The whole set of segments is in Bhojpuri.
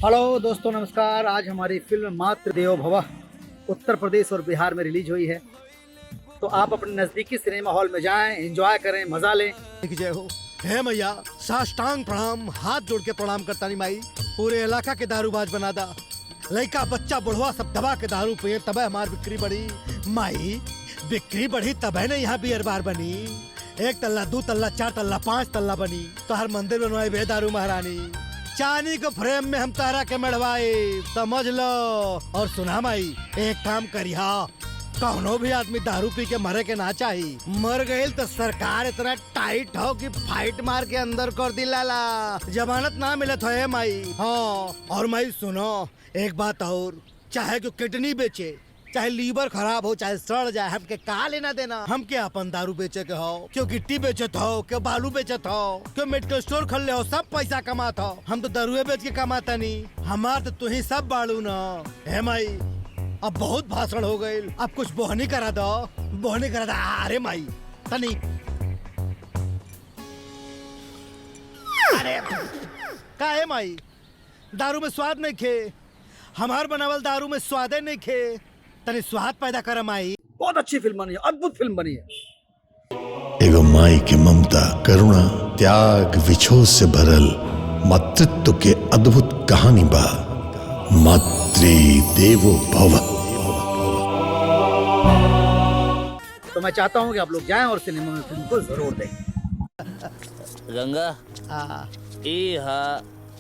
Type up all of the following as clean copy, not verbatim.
हेलो दोस्तों, नमस्कार। आज हमारी फिल्म मातृ देवो भव उत्तर प्रदेश और बिहार में रिलीज हुई है। तो आप अपने नज़दीकी सिनेमा हॉल में जाएं, एंजॉय करें, मजा लें। जय हो। हे मैया, साष्टांग प्रणाम, हाथ जोड़ के प्रणाम करता नहीं माई। पूरे इलाका के दारूबाज बना दा। लड़का बच्चा बुढ़वा सब दबा के दारू पिए, तब हमार बिक्री बढ़ी। माई, बिक्री बढ़ी तब है ना यहाँ बियर बार बनी। 1 तल्ला 2 तल्ला 4 तल्ला 5 तल्ला बनी तो हर मंदिर बनवाए बे दारू महारानी। चांदी के फ्रेम में हम तारा के मड़वाए, समझ लो। और सुना माई, एक काम करिहा, कौनो भी आदमी दारू पी के मरे के ना चाहिए। मर गए तो सरकार इतना टाइट हो कि फाइट मार के अंदर कर दिलाला, जमानत ना मिलत है माई। हाँ, और माई सुनो एक बात और, चाहे कि किडनी बेचे, चाहे लीवर खराब हो, चाहे सड़ जाए, हमके का लेना देना। हम क्या अपन दारू बेचे के हो, क्यों गिट्टी बेचत हो, क्यों बालू बेचत हो, क्यों मेडिकल स्टोर खोल ले हो, सब पैसा कमात हो। हम तो दारुए बेच के कमाता नहीं। हमार तो तू ही सब बालू ना है माई। अब बहुत भाषण हो गए, अब कुछ बोहनी करा दो, बोहनी करा दो। अरे माई तनी, अरे का है माई, दारू में स्वाद नहीं खे। हमार बनावल दारू में स्वादे नहीं खे, तनी स्वाद पैदा कर माई। बहुत अच्छी फिल्म बनी है, अद्भुत फिल्म बनी है। एगो माई की ममता, करुणा, त्याग, विछोह से भरल मातृत्व के अद्भुत कहानी बा मातृ देवो भव। तो मैं चाहता हूँ कि आप लोग जाएं और सिनेमा में फिल्म को जरूर देखें। गंगा, ई हा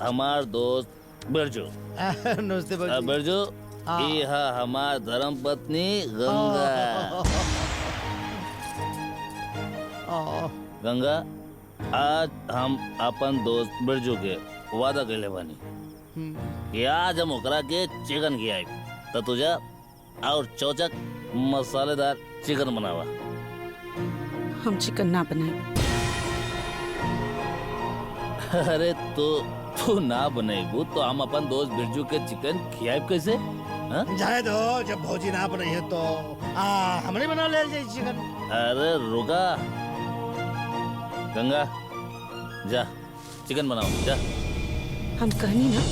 हमार दोस्त बिरजू। नमस्ते बाबूजी। बिरजू, ई हा हमार धर्म पत्नी गंगा। गंगा, आज हम अपन दोस्त बिरजू के वादा कैले बानी कि आज हम ओकरा के चिकन खियाई, तो तुझा और चौचक मसालेदार चिकन बनावा। हम चिकन ना बनाए। अरे तो तू ना बनेगू तो हम अपन दोस्त बिरजू के चिकन खियाब कैसे? हा? जाए दो, जब भौजी ना बनी है तो हमने बना ले जाए चिकन। अरे रुका गंगा, जा चिकन बनाओ जा। हम कहनी ना,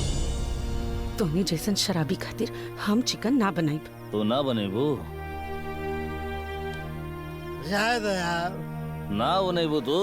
तोहनी जैसन शराबी खातिर हम चिकन ना बनाई। तू ना बनेबू? जाए दो यार। ना बनेबू तू?